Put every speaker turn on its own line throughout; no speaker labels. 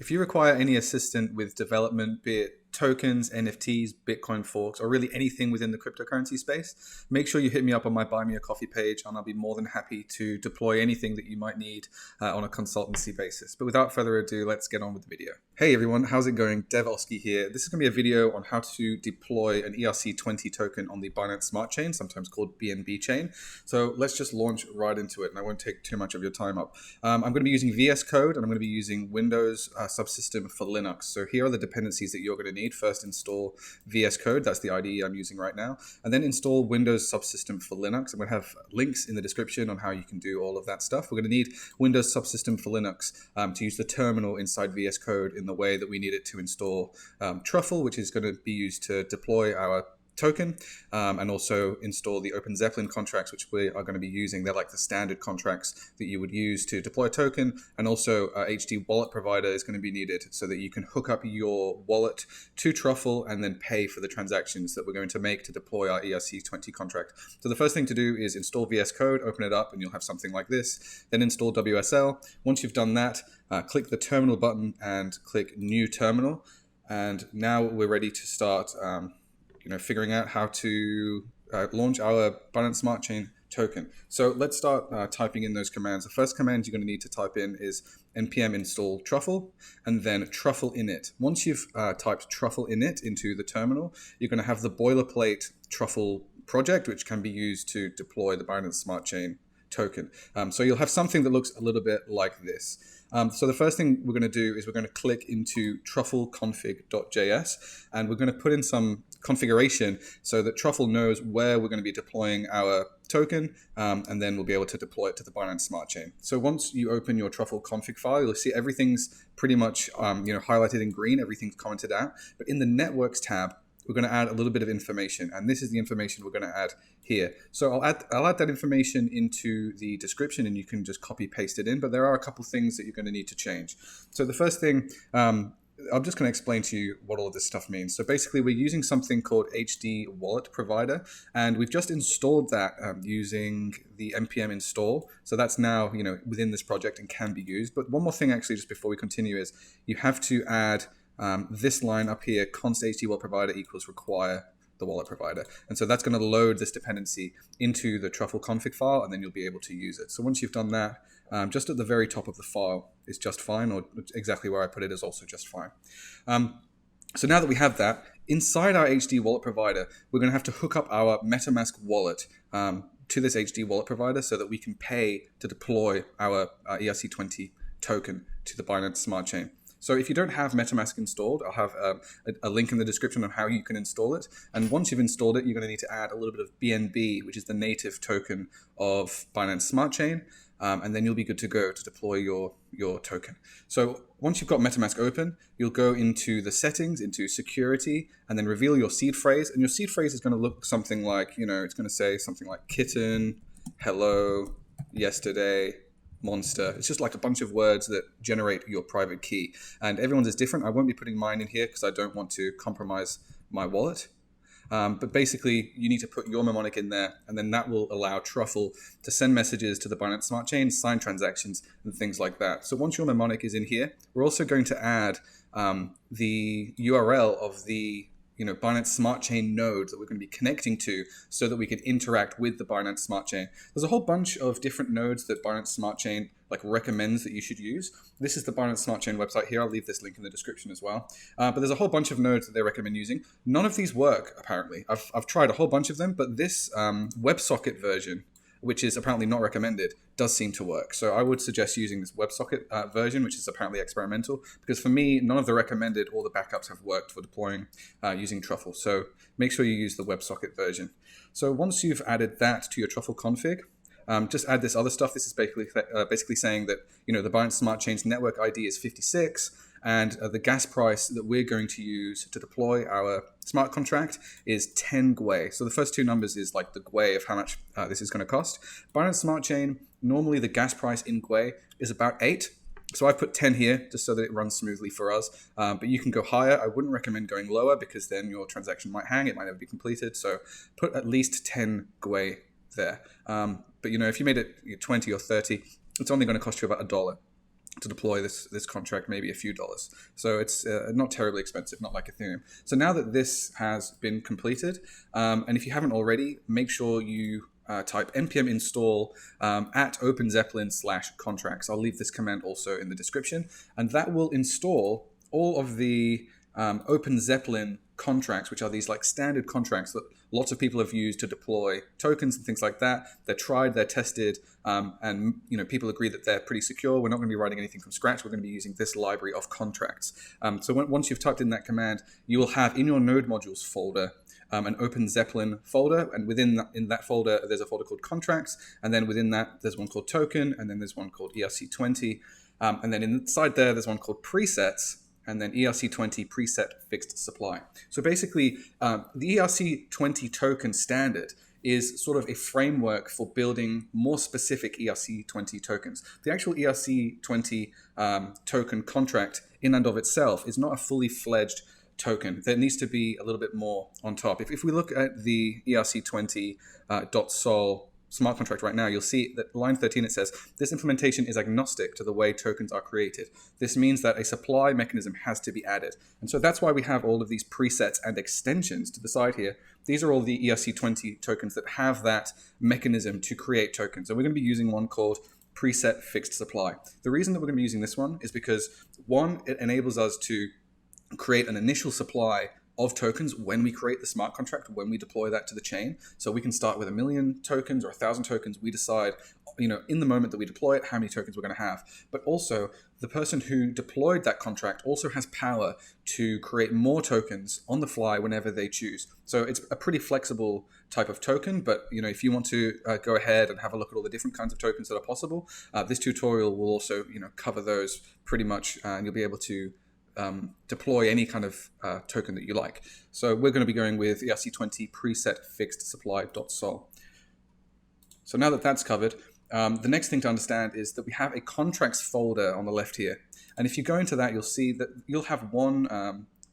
If you require any assistance with development, be it tokens, NFTs, Bitcoin forks, or really anything within the cryptocurrency space, make sure you hit me up on my Buy Me a Coffee page, and I'll be more than happy to deploy anything that you might need on a consultancy basis. But without further ado, let's get on with the video. Hey everyone, how's it going? DevOski here. This is going to be a video on how to deploy an ERC20 token on the Binance Smart Chain, sometimes called BNB chain. So let's just launch right into it, and I won't take too much of your time up. I'm going to be using VSCode, and I'm going to be using Windows subsystem for Linux. So here are the dependencies that you're going to need. First, install VSCode. That's the IDE I'm using right now. And then install Windows subsystem for Linux. I'm going to have links in the description on how you can do all of that stuff. We're going to need Windows subsystem for Linux to use the terminal inside VSCode in the way that we need it to install Truffle, which is going to be used to deploy our token, and also install the OpenZeppelin contracts, which we are going to be using. They're like the standard contracts that you would use to deploy a token, and also HDWallet-provider is going to be needed so that you can hook up your wallet to Truffle and then pay for the transactions that we're going to make to deploy our ERC20 contract. So the first thing to do is install VS Code, open it up, and you'll have something like this. Then install WSL. Once you've done that, click the terminal button and click New Terminal. And now we're ready to start figuring out how to launch our Binance Smart Chain token. So let's start typing in those commands. The first command you're going to need to type in is npm install truffle and then truffle init. Once you've typed truffle init into the terminal, you're going to have the boilerplate truffle project, which can be used to deploy the Binance Smart Chain token. So you'll have something that looks a little bit like this. So the first thing we're going to do is we're going to click into truffleconfig.js, and we're going to put in some configuration so that Truffle knows where we're going to be deploying our token, and then we'll be able to deploy it to the Binance Smart Chain. So once you open your Truffle config file, you'll see everything's pretty much highlighted in green, everything's commented out. But in the Networks tab, we're going to add a little bit of information, and this is the information we're going to add here. So I'll add that information into the description, and you can just copy paste it in, but there are a couple things that you're going to need to change. So the first thing, I'm just going to explain to you what all of this stuff means. So basically we're using something called HDWalletProvider, and we've just installed that using the npm install. So that's now within this project and can be used. But one more thing actually, just before we continue, is you have to add this line up here, const HDWalletProvider equals require the wallet provider. And so that's going to load this dependency into the Truffle config file, and then you'll be able to use it. So once you've done that, just at the very top of the file is just fine, or exactly where I put it is also just fine. So now that we have that, inside our HDWalletProvider, we're going to have to hook up our metamask wallet to this HDWalletProvider so that we can pay to deploy our ERC20 token to the Binance Smart Chain. So if you don't have MetaMask installed, I'll have a link in the description on how you can install it. And once you've installed it, you're going to need to add a little bit of BNB, which is the native token of Binance Smart Chain. And then you'll be good to go to deploy your token. So once you've got MetaMask open, you'll go into the settings, into security, and then reveal your seed phrase. And your seed phrase is going to look something like, it's going to say something like kitten, hello, yesterday, monster. It's just like a bunch of words that generate your private key. And everyone's is different. I won't be putting mine in here because I don't want to compromise my wallet. But basically, you need to put your mnemonic in there, and then that will allow Truffle to send messages to the Binance Smart Chain, sign transactions, and things like that. So once your mnemonic is in here, we're also going to add the URL of the Binance Smart Chain node that we're going to be connecting to so that we can interact with the Binance Smart Chain. There's a whole bunch of different nodes that Binance Smart Chain recommends that you should use. This is the Binance Smart Chain website here. I'll leave this link in the description as well. But there's a whole bunch of nodes that they recommend using. None of these work, apparently. I've tried a whole bunch of them, but this WebSocket version, which is apparently not recommended, does seem to work. So I would suggest using this WebSocket version, which is apparently experimental, because for me, none of the recommended or the backups have worked for deploying using Truffle. So make sure you use the WebSocket version. So once you've added that to your Truffle config, just add this other stuff. This is basically saying that the Binance Smart Chain's network ID is 56, and the gas price that we're going to use to deploy our smart contract is 10 gwei. So the first two numbers is like the gwei of how much this is going to cost. Binance Smart Chain, normally the gas price in gwei is about 8. So I put 10 here just so that it runs smoothly for us. But you can go higher. I wouldn't recommend going lower because then your transaction might hang. It might never be completed. So put at least 10 gwei there. But if you made it 20 or 30, it's only going to cost you about $1. to deploy this contract, maybe a few dollars. So it's not terribly expensive, not like Ethereum. So now that this has been completed, and if you haven't already, make sure you type npm install at OpenZeppelin/contracts. I'll leave this command also in the description, and that will install all of the OpenZeppelin contracts, which are these like standard contracts that lots of people have used to deploy tokens and things like that. They're tried, they're tested, and people agree that they're pretty secure. We're not going to be writing anything from scratch. We're going to be using this library of contracts. So once you've typed in that command, you will have in your node modules folder an OpenZeppelin folder, and in that folder there's a folder called contracts, and then within that there's one called token, and then there's one called ERC20, and then inside there's one called presets, and then ERC20 preset fixed supply. So basically, the ERC20 token standard is sort of a framework for building more specific ERC20 tokens. The actual ERC20 token contract in and of itself is not a fully fledged token. There needs to be a little bit more on top. If we look at the ERC20 .sol smart contract right now, you'll see that line 13, it says, this implementation is agnostic to the way tokens are created. This means that a supply mechanism has to be added. And so that's why we have all of these presets and extensions to the side here. These are all the ERC20 tokens that have that mechanism to create tokens. And we're going to be using one called preset fixed supply. The reason that we're going to be using this one is because, one, it enables us to create an initial supply of tokens when we create the smart contract, when we deploy that to the chain. So we can start with 1,000,000 tokens or 1,000 tokens. We decide, in the moment that we deploy it, how many tokens we're going to have. But also, the person who deployed that contract also has power to create more tokens on the fly whenever they choose. So it's a pretty flexible type of token. But if you want to go ahead and have a look at all the different kinds of tokens that are possible, this tutorial will also cover those pretty much, and you'll be able to deploy any kind of token that you like. So we're going to be going with ERC20 preset fixed supply.sol. So now that that's covered, the next thing to understand is that we have a contracts folder on the left here. And if you go into that, you'll see that you'll have one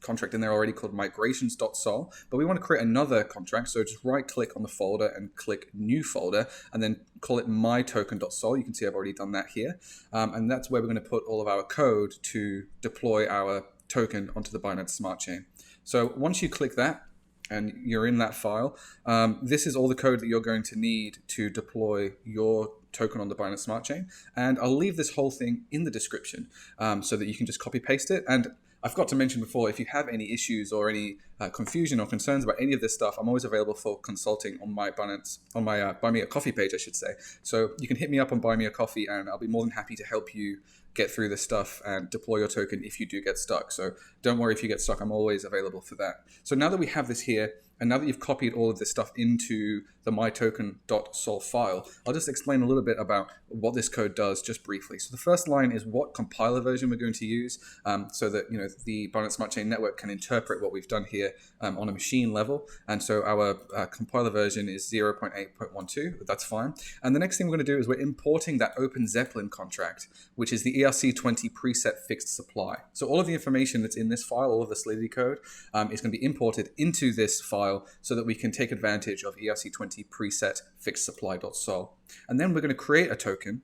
contract in there already called migrations.sol, but we want to create another contract. So just right click on the folder and click new folder, and then call it mytoken.sol. You can see I've already done that here. And that's where we're going to put all of our code to deploy our token onto the Binance Smart Chain. So once you click that and you're in that file, this is all the code that you're going to need to deploy your token on the Binance Smart Chain. And I'll leave this whole thing in the description so that you can just copy paste it. And I forgot to mention before, if you have any issues or any confusion or concerns about any of this stuff, I'm always available for consulting on my Binance, on my Buy Me a Coffee page, I should say. So you can hit me up on Buy Me a Coffee, and I'll be more than happy to help you get through this stuff and deploy your token if you do get stuck. So don't worry if you get stuck, I'm always available for that. So now that we have this here, and now that you've copied all of this stuff into the mytoken.sol file, I'll just explain a little bit about what this code does just briefly. So the first line is what compiler version we're going to use so that the Binance Smart Chain Network can interpret what we've done here on a machine level. And so our compiler version is 0.8.12. That's fine. And the next thing we're going to do is we're importing that OpenZeppelin contract, which is the ERC20 preset fixed supply. So all of the information that's in this file, all of the Solidity code, is going to be imported into this file so that we can take advantage of ERC20 preset fixed supply.sol. And then we're going to create a token,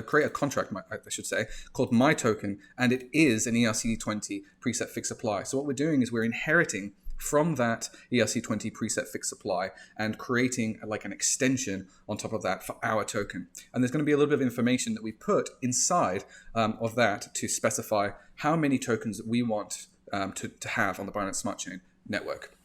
create a contract, I should say, called mytoken, and it is an ERC20 preset fixed supply. So what we're doing is we're inheriting from that ERC20 preset fixed supply and creating like an extension on top of that for our token. And there's going to be a little bit of information that we put inside of that to specify how many tokens that we want to have on the Binance Smart Chain network.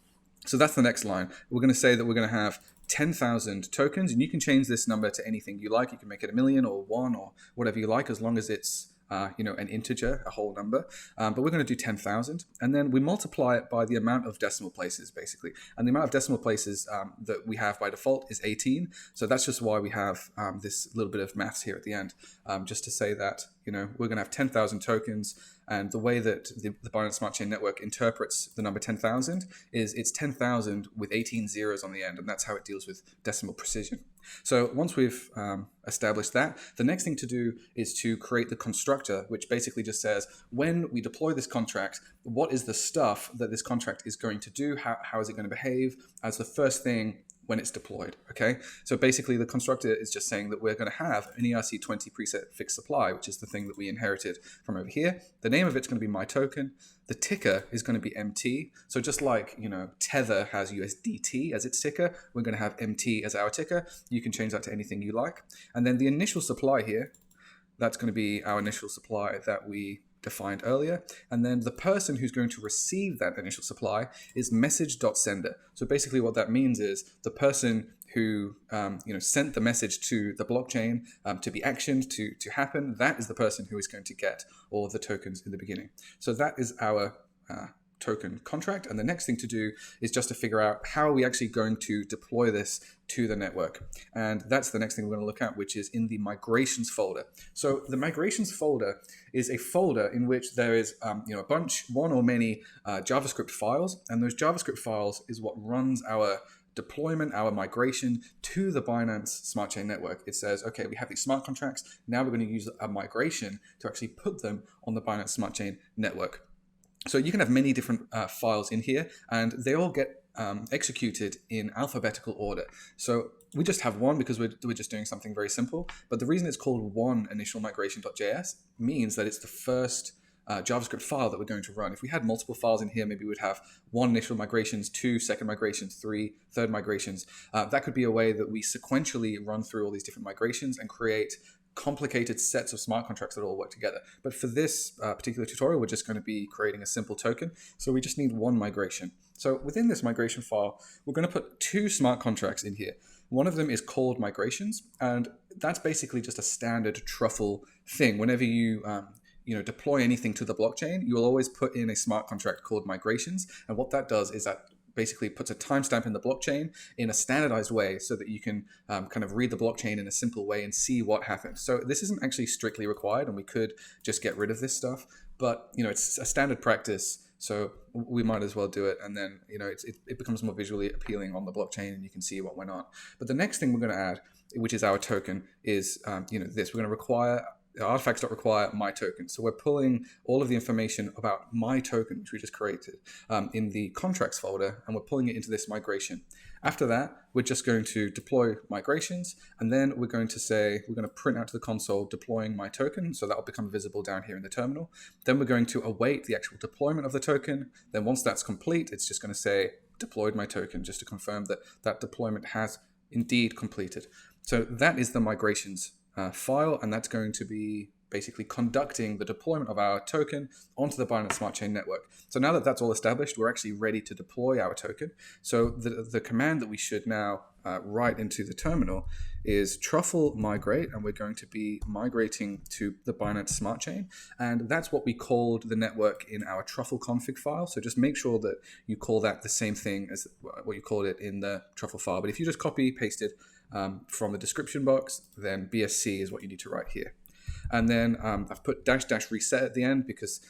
So that's the next line. We're going to say that we're going to have 10,000 tokens, and you can change this number to anything you like. You can make it 1,000,000 or 1 or whatever you like, as long as it's an integer, a whole number. But we're going to do 10,000, and then we multiply it by the amount of decimal places, basically. And the amount of decimal places that we have by default is 18. So that's just why we have this little bit of maths here at the end, just to say that we're going to have 10,000 tokens. And the way that the Binance Smart Chain Network interprets the number 10,000 is it's 10,000 with 18 zeros on the end, and that's how it deals with decimal precision. So once we've established that, the next thing to do is to create the constructor, which basically just says, when we deploy this contract, what is the stuff that this contract is going to do? How is it going to behave? As the first thing when it's deployed, okay? So basically the constructor is just saying that we're going to have an ERC20 preset fixed supply, which is the thing that we inherited from over here. The name of it's going to be my token. The ticker is going to be MT. So just like, Tether has USDT as its ticker, we're going to have MT as our ticker. You can change that to anything you like. And then the initial supply here, that's going to be our initial supply that we defined earlier. And then the person who's going to receive that initial supply is message.sender. So basically what that means is the person who sent the message to the blockchain to be actioned, to happen, that is the person who is going to get all the tokens in the beginning. So that is our token contract. And the next thing to do is just to figure out how are we actually going to deploy this to the network. And that's the next thing we're going to look at, which is in the migrations folder. So the migrations folder is a folder in which there is one or many JavaScript files, and those JavaScript files is what runs our deployment, our migration to the Binance Smart Chain network. It says, okay, we have these smart contracts. Now we're going to use a migration to actually put them on the Binance Smart Chain network. So you can have many different files in here, and they all get executed in alphabetical order. So we just have one because we're just doing something very simple. But the reason it's called one initial migration.js means that it's the first JavaScript file that we're going to run. If we had multiple files in here, maybe we'd have one initial migrations, two second migrations, three third migrations. That could be a way that we sequentially run through all these different migrations and create complicated sets of smart contracts that all work together. But for this particular tutorial, we're just going to be creating a simple token. So we just need one migration. So within this migration file, we're going to put two smart contracts in here. One of them is called migrations, and that's basically just a standard truffle thing. Whenever you deploy anything to the blockchain, you will always put in a smart contract called migrations. And what that does is that basically puts a timestamp in the blockchain in a standardized way so that you can kind of read the blockchain in a simple way and see what happens. So this isn't actually strictly required, and we could just get rid of this stuff, but it's a standard practice. So we might as well do it, and then it becomes more visually appealing on the blockchain, and you can see what went on. But the next thing we're going to add, which is our token, is this. We're going to require artifacts.require my token. So we're pulling all of the information about my token, which we just created, in the contracts folder, and we're pulling it into this migration. After that, we're just going to deploy migrations, and then we're going to print out to the console deploying my token, so that will become visible down here in the terminal. Then we're going to await the actual deployment of the token. Then once that's complete, it's just going to say deployed my token, just to confirm that that deployment has indeed completed. So that is the migrations file, and that's going to be basically conducting the deployment of our token onto the Binance Smart Chain network. So now that that's all established, we're actually ready to deploy our token. So the command that we should now write into the terminal is truffle migrate, and we're going to be migrating to the Binance Smart Chain. And that's what we called the network in our truffle config file. So just make sure that you call that the same thing as what you called it in the truffle file. But if you just copy pasted from the description box, then BSC is what you need to write here. And then I've put -- reset at the end because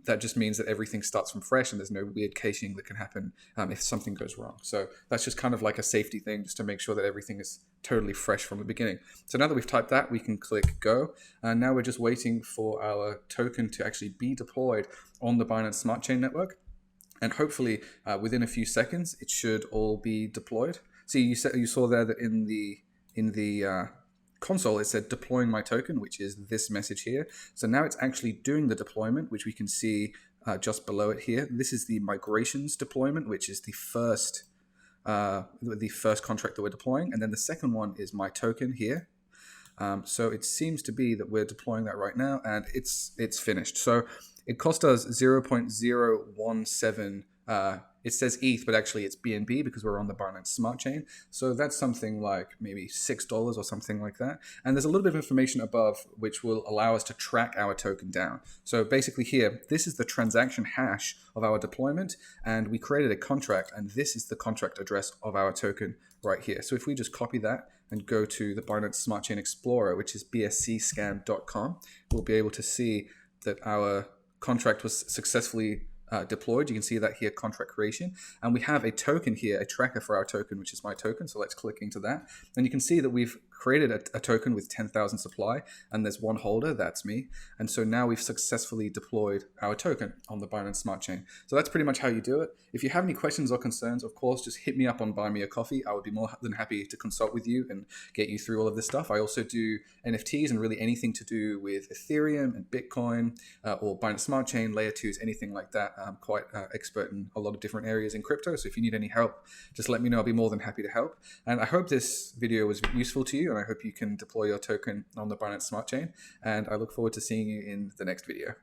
that just means that everything starts from fresh and there's no weird caching that can happen if something goes wrong. So that's just kind of like a safety thing, just to make sure that everything is totally fresh from the beginning. So now that we've typed that, we can click go. And now we're just waiting for our token to actually be deployed on the Binance Smart Chain network. And hopefully within a few seconds, it should all be deployed. See, you saw there that in the console, it said deploying my token, which is this message here. So now it's actually doing the deployment, which we can see just below it here. This is the migrations deployment, which is the first contract that we're deploying. And then the second one is my token here. So it seems to be that we're deploying that right now, and it's finished. So it cost us 0.017 it says ETH, but actually it's BNB because we're on the Binance Smart Chain. So that's something like maybe $6 or something like that. And there's a little bit of information above which will allow us to track our token down. So basically here, this is the transaction hash of our deployment, and we created a contract, and this is the contract address of our token right here. So if we just copy that and go to the Binance Smart Chain Explorer, which is bscscan.com, we'll be able to see that our contract was successfully deployed. You can see that here, contract creation, and we have a token here, a tracker for our token, which is my token. So let's click into that, and you can see that we've created a token with 10,000 supply, and there's one holder, that's me. And so now we've successfully deployed our token on the Binance Smart Chain. So that's pretty much how you do it. If you have any questions or concerns, of course, just hit me up on Buy Me a Coffee. I would be more than happy to consult with you and get you through all of this stuff. I also do NFTs and really anything to do with Ethereum and Bitcoin or Binance Smart Chain, Layer 2s, anything like that. I'm quite expert in a lot of different areas in crypto. So if you need any help, just let me know. I'll be more than happy to help. And I hope this video was useful to you, and I hope you can deploy your token on the Binance Smart Chain. And I look forward to seeing you in the next video.